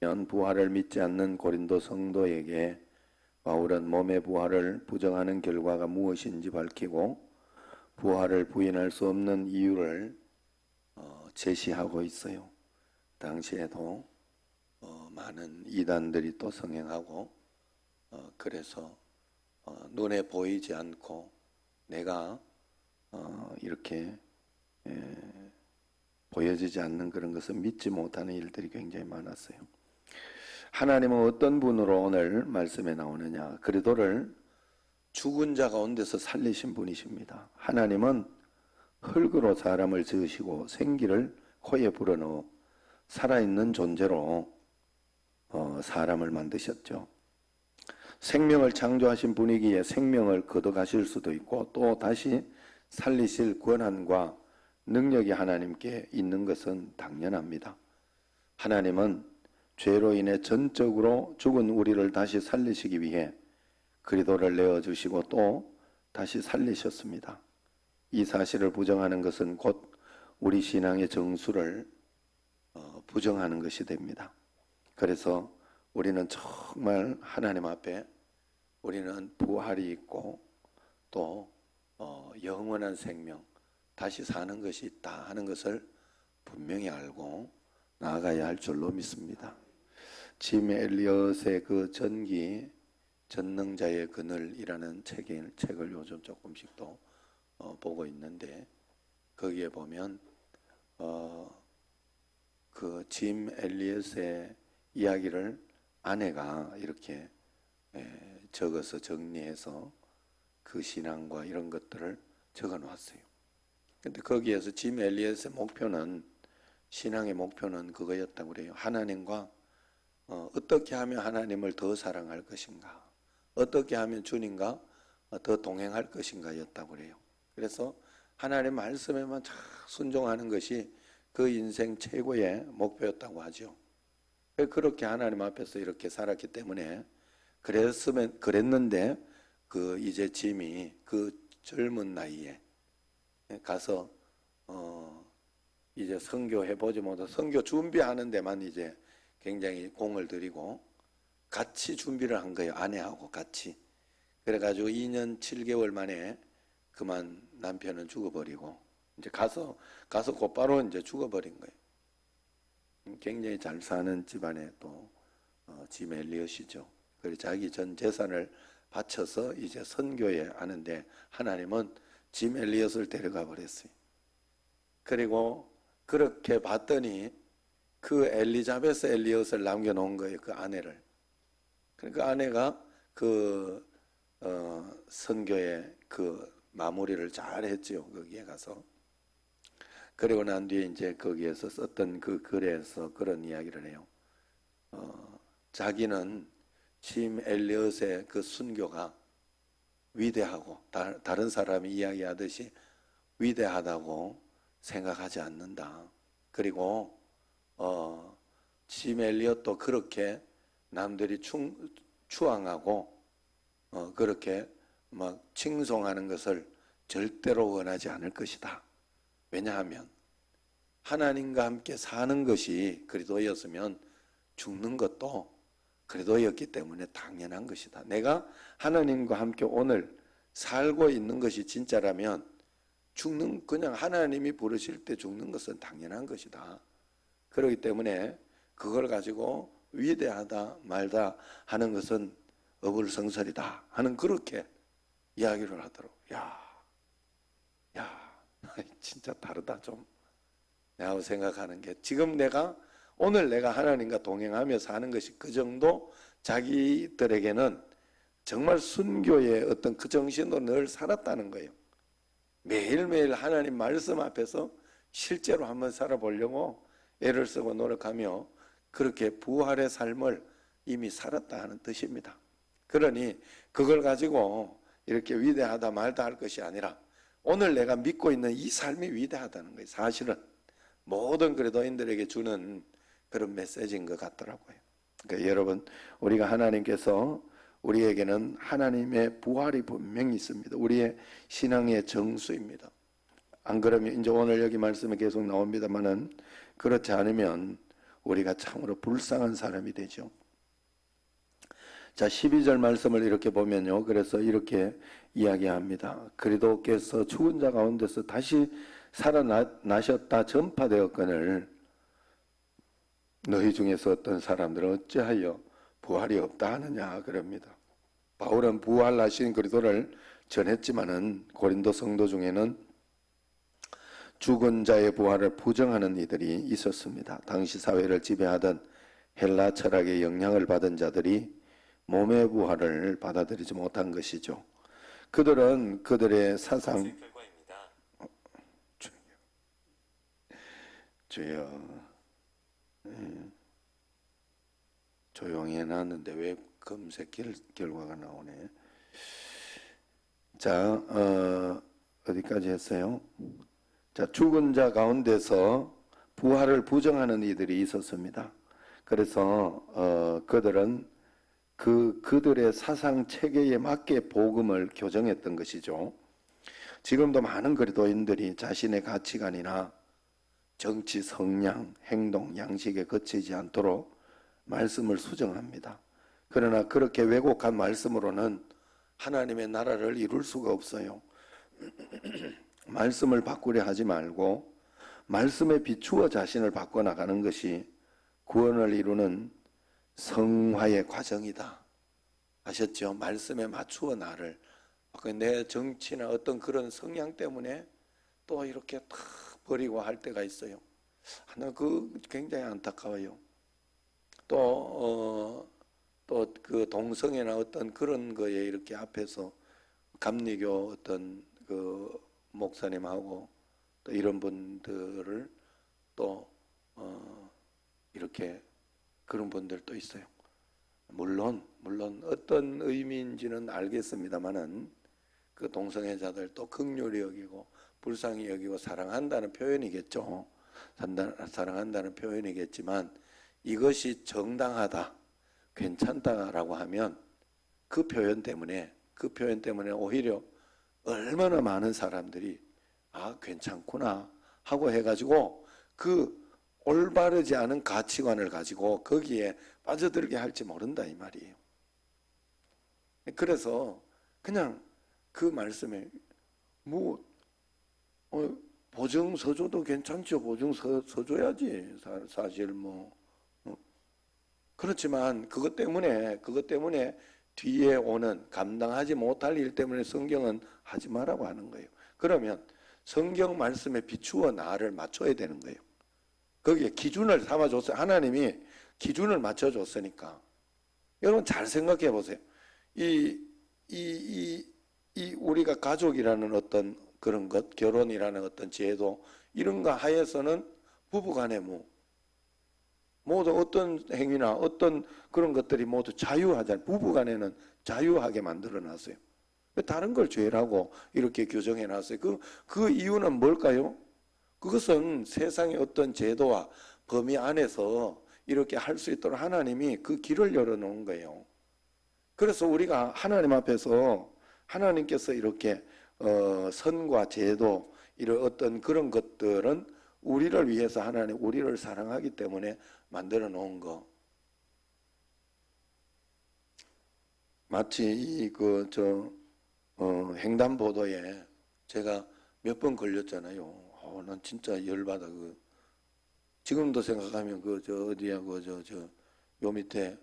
부활을 믿지 않는 고린도 성도에게 바울은 몸의 부활을 부정하는 결과가 무엇인지 밝히고 부활을 부인할 수 없는 이유를 제시하고 있어요. 당시에도 많은 이단들이 또 성행하고 그래서 눈에 보이지 않고 내가 이렇게 보여지지 않는 그런 것을 믿지 못하는 일들이 굉장히 많았어요. 하나님은 어떤 분으로 오늘 말씀에 나오느냐? 그리도를 죽은 자 가운데서 살리신 분이십니다. 하나님은 흙으로 사람을 지으시고 생기를 코에 불어넣어 살아있는 존재로 사람을 만드셨죠. 생명을 창조하신 분이기에 생명을 거둬가실 수도 있고 또 다시 살리실 권한과 능력이 하나님께 있는 것은 당연합니다. 하나님은 죄로 인해 전적으로 죽은 우리를 다시 살리시기 위해 그리스도를 내어주시고 또 다시 살리셨습니다. 이 사실을 부정하는 것은 곧 우리 신앙의 정수를 부정하는 것이 됩니다. 그래서 우리는 정말 하나님 앞에 우리는 부활이 있고 또 영원한 생명, 다시 사는 것이 있다 하는 것을 분명히 알고 나아가야 할 줄로 믿습니다. 짐 엘리엇의 그 전기 전능자의 그늘이라는 책을 요즘 조금씩 또 보고 있는데 거기에 보면 그 짐 엘리엇의 이야기를 아내가 이렇게 적어서 정리해서 그 신앙과 이런 것들을 적어 놓았어요. 근데 거기에서 짐 엘리엇의 목표는 신앙의 목표는 그거였다고 그래요. 하나님과 어떻게 하면 하나님을 더 사랑할 것인가, 어떻게 하면 주님과 더 동행할 것인가 였다고 그래요. 그래서 하나님의 말씀에만 잘 순종하는 것이 그 인생 최고의 목표였다고 하죠. 그렇게 하나님 앞에서 이렇게 살았기 때문에 그랬는데 그 이제 짐이 그 젊은 나이에 가서 이제 선교해보지 못하고 선교 준비하는 데만 이제 굉장히 공을 들이고 같이 준비를 한 거예요. 아내하고 같이. 그래가지고 2년 7개월 만에 그만 남편은 죽어버리고 이제 가서 곧바로 이제 죽어버린 거예요. 굉장히 잘 사는 집안에 또 짐 엘리엇이죠. 그래서 자기 전 재산을 바쳐서 이제 선교에 하는데 하나님은 짐 엘리엇을 데려가 버렸어요. 그리고 그렇게 봤더니 그 엘리자베스 엘리엇을 남겨놓은 거예요. 그 아내를. 그러니까 아내가 그 선교의 그 마무리를 잘 했죠. 거기에 가서. 그리고 난 뒤에 이제 거기에서 썼던 그 글에서 그런 이야기를 해요. 자기는 짐 엘리엇의 그 순교가 위대하고 다른 사람이 이야기하듯이 위대하다고 생각하지 않는다. 그리고 짐 엘리엇도 그렇게 남들이 추앙하고 그렇게 막 칭송하는 것을 절대로 원하지 않을 것이다. 왜냐하면 하나님과 함께 사는 것이 그리스도였으면 죽는 것도 그리스도였기 때문에 당연한 것이다. 내가 하나님과 함께 오늘 살고 있는 것이 진짜라면 그냥 하나님이 부르실 때 죽는 것은 당연한 것이다. 그렇기 때문에 그걸 가지고 위대하다 말다 하는 것은 어불성설이다 하는 그렇게 이야기를 하더라고. 야, 진짜 다르다 좀. 내가 생각하는 게 지금 오늘 내가 하나님과 동행하며 사는 것이 그 정도 자기들에게는 정말 순교의 어떤 그 정신으로 늘 살았다는 거예요. 매일매일 하나님 말씀 앞에서 실제로 한번 살아보려고 애를 쓰고 노력하며 그렇게 부활의 삶을 이미 살았다 하는 뜻입니다. 그러니 그걸 가지고 이렇게 위대하다 말다 할 것이 아니라 오늘 내가 믿고 있는 이 삶이 위대하다는 거예요. 사실은 모든 그리스도인들에게 주는 그런 메시지인 것 같더라고요. 그러니까 여러분, 우리가 하나님께서 우리에게는 하나님의 부활이 분명히 있습니다. 우리의 신앙의 정수입니다. 안 그러면 이제 오늘 여기 말씀에 계속 나옵니다만은 그렇지 않으면 우리가 참으로 불쌍한 사람이 되죠. 자, 12절 말씀을 이렇게 보면요. 그래서 이렇게 이야기합니다. 그리스도께서 죽은 자 가운데서 다시 살아나셨다 전파되었거늘 너희 중에서 어떤 사람들은 어찌하여 부활이 없다 하느냐 그럽니다. 바울은 부활하신 그리스도를 전했지만은 고린도 성도 중에는 죽은 자의 부활을 부정하는 이들이 있었습니다. 당시 사회를 지배하던 헬라 철학의 영향을 받은 자들이 몸의 부활을 받아들이지 못한 것이죠. 그들은 그들의 사상 주여 조용히 해놨는데 왜 검색 결과가 나오네. 자, 어디까지 했어요? 자, 죽은 자 가운데서 부활을 부정하는 이들이 있었습니다. 그래서 그들은 그들의 사상 체계에 맞게 복음을 교정했던 것이죠. 지금도 많은 그리스도인들이 자신의 가치관이나 정치, 성향, 행동, 양식에 거치지 않도록 말씀을 수정합니다. 그러나 그렇게 왜곡한 말씀으로는 하나님의 나라를 이룰 수가 없어요. 말씀을 바꾸려 하지 말고 말씀에 비추어 자신을 바꿔나가는 것이 구원을 이루는 성화의 과정이다. 아셨죠? 말씀에 맞추어 나를 내 정치나 어떤 그런 성향 때문에 또 이렇게 탁 버리고 할 때가 있어요. 하나 굉장히 안타까워요. 또 그 동성애나 어떤 그런 거에 이렇게 앞에서 감리교 어떤 그 목사님하고 또 이런 분들을 또 이렇게 그런 분들도 있어요. 물론 어떤 의미인지는 알겠습니다만은 그 동성애자들 또 긍휼히 여기고 불쌍히 여기고 사랑한다는 표현이겠죠. 사랑한다는 표현이겠지만 이것이 정당하다, 괜찮다라고 하면 그 표현 때문에 오히려 얼마나 많은 사람들이 괜찮구나 하고 해가지고 그 올바르지 않은 가치관을 가지고 거기에 빠져들게 할지 모른다 이 말이에요. 그래서 그냥 그 말씀에 보증서줘도 괜찮죠. 보증서줘야지 사실 그렇지만 그것 때문에 뒤에 오는 감당하지 못할 일 때문에 성경은 하지 말라고 하는 거예요. 그러면 성경 말씀에 비추어 나를 맞춰야 되는 거예요. 거기에 기준을 삼아줬어요. 하나님이 기준을 맞춰줬으니까. 여러분 잘 생각해 보세요. 이 우리가 가족이라는 어떤 그런 것, 결혼이라는 어떤 제도, 이런 거 하에서는 부부간에 모두 어떤 행위나 어떤 그런 것들이 모두 자유하잖아요. 부부간에는 자유하게 만들어 놨어요. 다른 걸 죄라고 이렇게 규정해 놨어요. 그 이유는 뭘까요? 그것은 세상의 어떤 제도와 범위 안에서 이렇게 할 수 있도록 하나님이 그 길을 열어놓은 거예요. 그래서 우리가 하나님 앞에서 하나님께서 이렇게 선과 제도 이런 어떤 그런 것들은 우리를 위해서 하나님 우리를 사랑하기 때문에 만들어 놓은 거. 마치 횡단보도에 제가 몇 번 걸렸잖아요. 난 진짜 열받아. 지금도 생각하면 어디야 요 밑에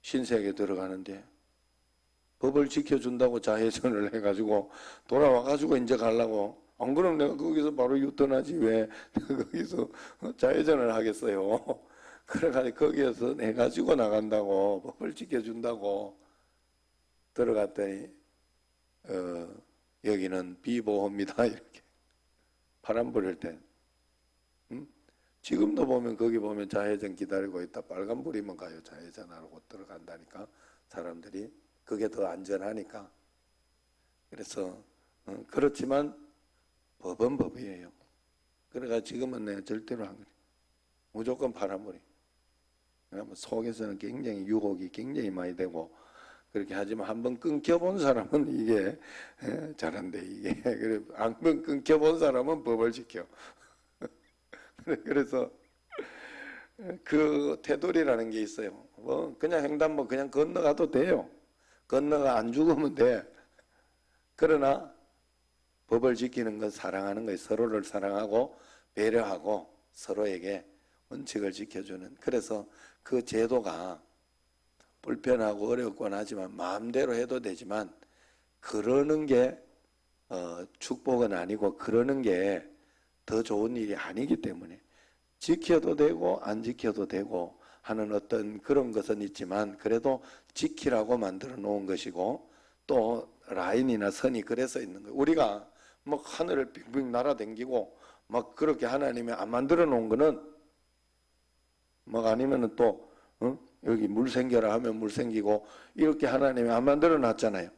신세계 들어가는데 법을 지켜준다고 자해전을 해가지고 돌아와가지고 이제 가려고. 안 그러면 내가 거기서 바로 유턴하지 왜 거기서 자해전을 하겠어요. 그래가지고 거기에서 해가지고 나간다고 법을 지켜준다고 들어갔더니 여기는 비보호입니다 이렇게 바람 부릴 때. 지금도 보면 거기 보면 자해전 기다리고 있다. 빨간불이면 가요. 자해전하고 들어간다니까 사람들이. 그게 더 안전하니까. 그래서 그렇지만 법은 법이에요. 그래가 지금은 내가 절대로 안 그래. 무조건 파란불이. 속에서는 굉장히 유혹이 굉장히 많이 되고 그렇게 하지만 한번 끊겨본 사람은 이게 잘한대 이게. 그래 한번 끊겨본 사람은 법을 지켜. 그래서 그 테두리라는 게 있어요. 뭐 그냥 횡단보 그냥 건너가도 돼요. 건너가 안 죽으면 돼. 그러나 법을 지키는 건 사랑하는 거예요. 서로를 사랑하고 배려하고 서로에게 원칙을 지켜주는. 그래서 그 제도가 불편하고 어렵곤 하지만 마음대로 해도 되지만 그러는 게 축복은 아니고 그러는 게 더 좋은 일이 아니기 때문에 지켜도 되고 안 지켜도 되고 하는 어떤 그런 것은 있지만 그래도 지키라고 만들어 놓은 것이고 또 라인이나 선이 그래서 있는 거예요. 우리가 뭐 하늘을 빙빙 날아다니고 막 그렇게 하나님이 안 만들어 놓은 거는 막 아니면은 또 여기 물 생겨라 하면 물 생기고 이렇게 하나님이 안 만들어 놨잖아요.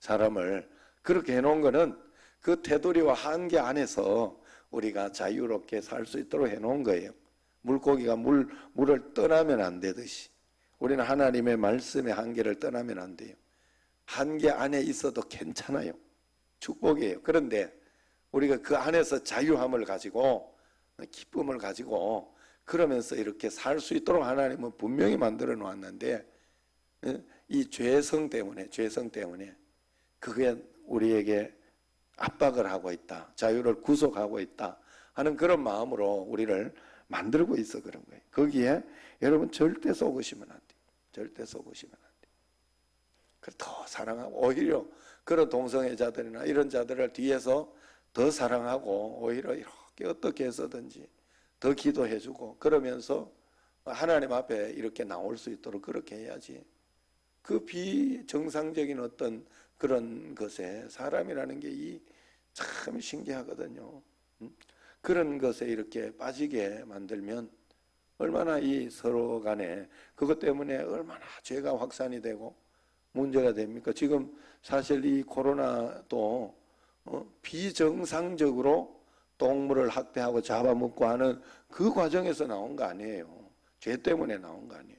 사람을 그렇게 해놓은 거는 그 테두리와 한계 안에서 우리가 자유롭게 살 수 있도록 해놓은 거예요. 물고기가 물을 떠나면 안 되듯이 우리는 하나님의 말씀의 한계를 떠나면 안 돼요. 한계 안에 있어도 괜찮아요. 축복이에요. 그런데 우리가 그 안에서 자유함을 가지고 기쁨을 가지고 그러면서 이렇게 살 수 있도록 하나님은 분명히 만들어 놓았는데 이 죄성 때문에 그게 우리에게 압박을 하고 있다. 자유를 구속하고 있다 하는 그런 마음으로 우리를 만들고 있어 그런 거예요. 거기에 여러분 절대 속으시면 안 돼요. 절대 속으시면 안 돼요. 더 사랑하고 오히려 그런 동성애자들이나 이런 자들을 뒤에서 더 사랑하고 오히려 이렇게 어떻게 해서든지 더 기도해주고 그러면서 하나님 앞에 이렇게 나올 수 있도록 그렇게 해야지. 그 비정상적인 어떤 그런 것에 사람이라는 게 참 신기하거든요. 그런 것에 이렇게 빠지게 만들면 얼마나 이 서로 간에 그것 때문에 얼마나 죄가 확산이 되고 문제가 됩니까? 지금 사실 이 코로나도 비정상적으로 동물을 학대하고 잡아먹고 하는 그 과정에서 나온 거 아니에요. 죄 때문에 나온 거 아니에요.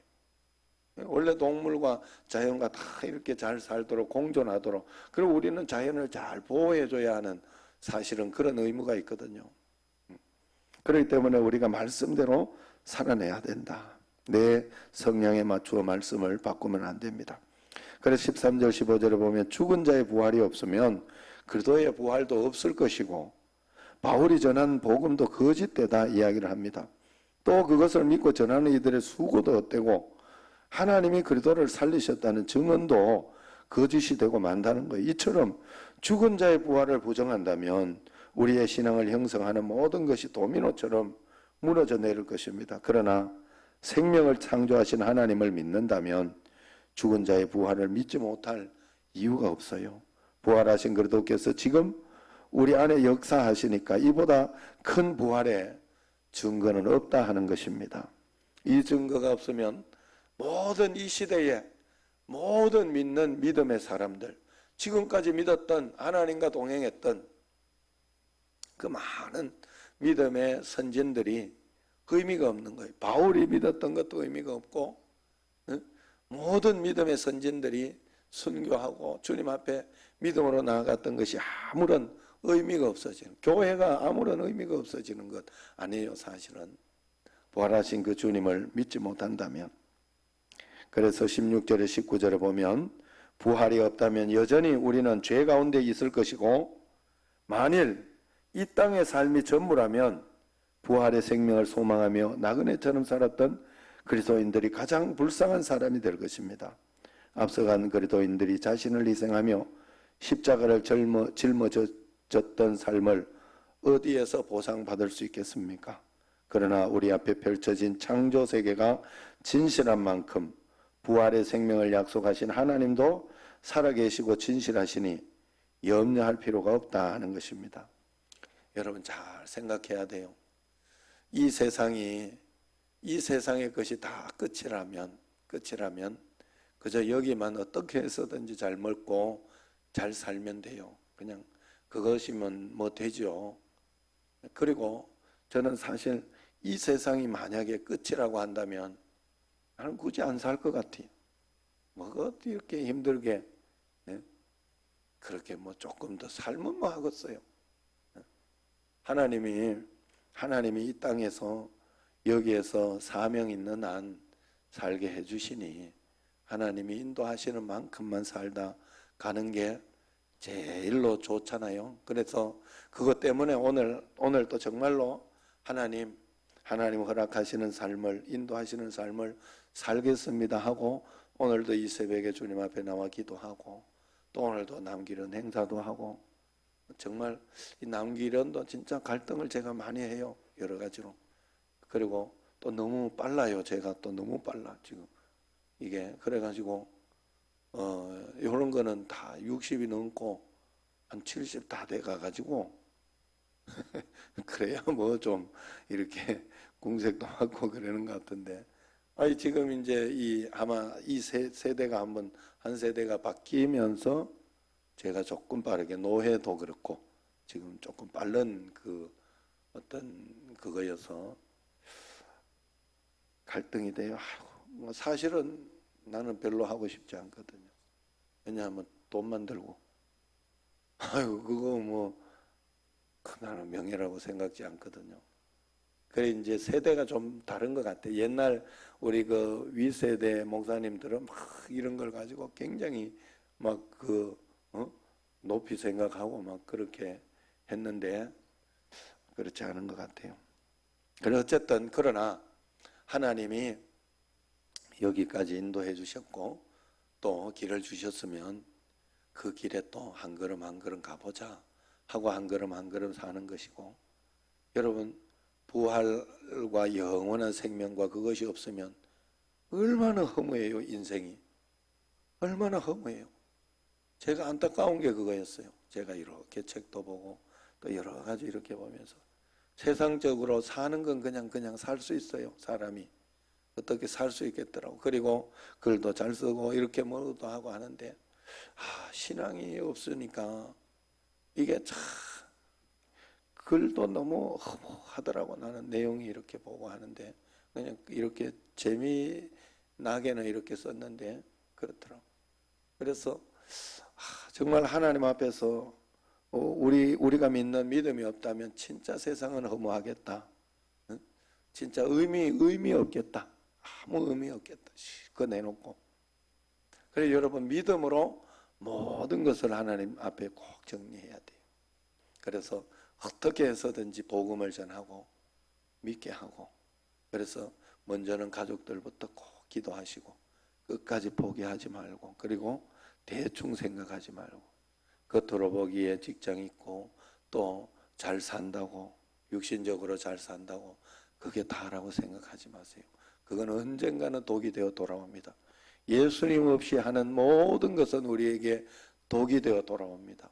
원래 동물과 자연과 다 이렇게 잘 살도록 공존하도록 그리고 우리는 자연을 잘 보호해줘야 하는 사실은 그런 의무가 있거든요. 그렇기 때문에 우리가 말씀대로 살아내야 된다. 내 성향에 맞추어 말씀을 바꾸면 안 됩니다. 그래서 13절 15절에 보면 죽은 자의 부활이 없으면 그리스도의 부활도 없을 것이고 바울이 전한 복음도 거짓되다 이야기를 합니다. 또 그것을 믿고 전하는 이들의 수고도 헛되고 하나님이 그리스도를 살리셨다는 증언도 거짓이 되고 만다는 거예요. 이처럼 죽은 자의 부활을 부정한다면 우리의 신앙을 형성하는 모든 것이 도미노처럼 무너져 내릴 것입니다. 그러나 생명을 창조하신 하나님을 믿는다면 죽은 자의 부활을 믿지 못할 이유가 없어요. 부활하신 그리스도께서 지금 우리 안에 역사하시니까 이보다 큰 부활의 증거는 없다 하는 것입니다. 이 증거가 없으면 모든 이 시대에 모든 믿는 믿음의 사람들 지금까지 믿었던 하나님과 동행했던 그 많은 믿음의 선진들이 의미가 없는 거예요. 바울이 믿었던 것도 의미가 없고 모든 믿음의 선진들이 순교하고 주님 앞에 믿음으로 나아갔던 것이 아무런 의미가 없어지는 교회가 아무런 의미가 없어지는 것 아니에요. 사실은 부활하신 그 주님을 믿지 못한다면. 그래서 16절에 19절에 보면 부활이 없다면 여전히 우리는 죄 가운데 있을 것이고 만일 이 땅의 삶이 전부라면 부활의 생명을 소망하며 나그네처럼 살았던 그리스도인들이 가장 불쌍한 사람이 될 것입니다. 앞서간 그리스도인들이 자신을 희생하며 십자가를 짊어졌던 삶을 어디에서 보상받을 수 있겠습니까? 그러나 우리 앞에 펼쳐진 창조 세계가 진실한 만큼 부활의 생명을 약속하신 하나님도 살아계시고 진실하시니 염려할 필요가 없다 하는 것입니다. 여러분 잘 생각해야 돼요. 이 세상의 것이 다 끝이라면 그저 여기만 어떻게 해서든지 잘 먹고 잘 살면 돼요. 그냥 그것이면 뭐 되죠. 그리고 저는 사실 이 세상이 만약에 끝이라고 한다면 나는 굳이 안 살 것 같아요. 뭐 어디 이렇게 힘들게 그렇게 뭐 조금 더 살면 뭐 하겠어요. 하나님이 하나님이 이 땅에서 여기에서 사명 있는 한 살게 해주시니 하나님이 인도하시는 만큼만 살다 가는 게 제일로 좋잖아요. 그래서 그것 때문에 오늘도 정말로 하나님 허락하시는 삶을, 인도하시는 삶을 살겠습니다 하고 오늘도 이 새벽에 주님 앞에 나와 기도하고 또 오늘도 남기른 행사도 하고 정말 이 남기른도 진짜 갈등을 제가 많이 해요. 여러 가지로. 그리고 또 너무 빨라요. 제가 또 너무 빨라 지금 이게. 그래가지고 이런 거는 다 60이 넘고 한 70 다 돼가가지고 그래야 뭐 좀 이렇게 궁색도 하고 그러는 것 같은데, 아니 지금 이제 아마 이 세대가 한 세대가 바뀌면서 제가 조금 빠르게, 노회도 그렇고 지금 조금 빠른 그 어떤 그거여서 갈등이 돼요. 뭐 사실은 나는 별로 하고 싶지 않거든요. 왜냐하면 돈만 들고, 그거 뭐 나는 명예라고 생각지 않거든요. 그래 이제 세대가 좀 다른 것 같아요. 옛날 우리 그 위세대 목사님들은 막 이런 걸 가지고 굉장히 막 높이 생각하고 막 그렇게 했는데 그렇지 않은 것 같아요. 그래 어쨌든 그러나 하나님이 여기까지 인도해 주셨고 또 길을 주셨으면 그 길에 또 한 걸음 한 걸음 가보자 하고 한 걸음 한 걸음 사는 것이고, 여러분 부활과 영원한 생명과 그것이 없으면 얼마나 허무해요. 인생이 얼마나 허무해요. 제가 안타까운 게 그거였어요. 제가 이렇게 책도 보고 또 여러 가지 이렇게 보면서 세상적으로 사는 건 그냥 살 수 있어요. 사람이 어떻게 살 수 있겠더라고. 그리고 글도 잘 쓰고 이렇게 뭐도 하고 하는데 신앙이 없으니까 이게 참 글도 너무 허무하더라고. 나는 내용이 이렇게 보고 하는데 그냥 이렇게 재미나게는 이렇게 썼는데 그렇더라고. 그래서 정말 하나님 앞에서 우리가 믿는 믿음이 없다면 진짜 세상은 허무하겠다. 진짜 의미 없겠다. 아무 의미 없겠다. 그거 내놓고. 그래서 여러분 믿음으로 모든 것을 하나님 앞에 꼭 정리해야 돼요. 그래서 어떻게 해서든지 복음을 전하고 믿게 하고, 그래서 먼저는 가족들부터 꼭 기도하시고 끝까지 포기하지 말고, 그리고 대충 생각하지 말고, 겉으로 보기에 직장 있고 또 잘 산다고, 육신적으로 잘 산다고 그게 다라고 생각하지 마세요. 그건 언젠가는 독이 되어 돌아옵니다. 예수님 없이 하는 모든 것은 우리에게 독이 되어 돌아옵니다.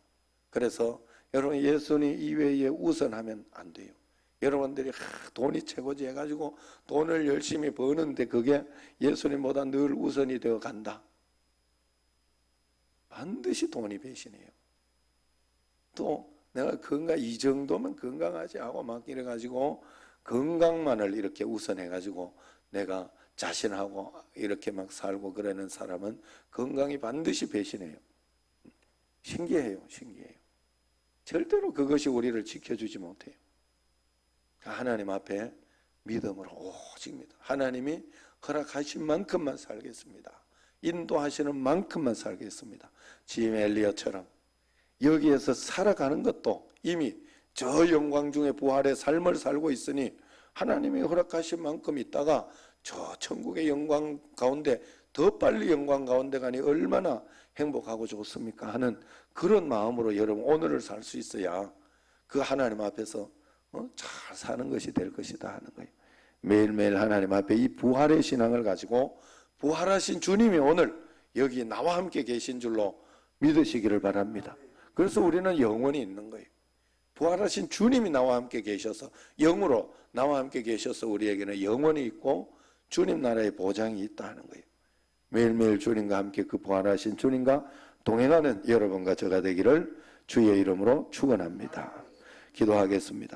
그래서 여러분 예수님 이외에 우선하면 안 돼요. 여러분들이 돈이 최고지 해가지고 돈을 열심히 버는데 그게 예수님보다 늘 우선이 되어 간다. 반드시 돈이 배신해요. 또 내가 이 정도면 건강하지 하고 막 이래가지고 건강만을 이렇게 우선해가지고 내가 자신하고 이렇게 막 살고 그러는 사람은 건강이 반드시 배신해요. 신기해요. 절대로 그것이 우리를 지켜주지 못해요. 하나님 앞에 믿음으로 오직 믿음. 하나님이 허락하신 만큼만 살겠습니다. 인도하시는 만큼만 살겠습니다. 짐 엘리어처럼 여기에서 살아가는 것도 이미 저 영광 중에 부활의 삶을 살고 있으니 하나님이 허락하신 만큼 있다가 저 천국의 영광 가운데 더 빨리 영광 가운데 가니 얼마나 행복하고 좋습니까 하는 그런 마음으로 여러분 오늘을 살 수 있어야 그 하나님 앞에서 잘 사는 것이 될 것이다 하는 거예요. 매일매일 하나님 앞에 이 부활의 신앙을 가지고 부활하신 주님이 오늘 여기 나와 함께 계신 줄로 믿으시기를 바랍니다. 그래서 우리는 영원히 있는 거예요. 부활하신 주님이 나와 함께 계셔서, 영으로 나와 함께 계셔서 우리에게는 영원히 있고 주님 나라의 보장이 있다 하는 거예요. 매일매일 주님과 함께 그 부활하신 주님과 동행하는 여러분과 저가 되기를 주의 이름으로 축원합니다. 기도하겠습니다.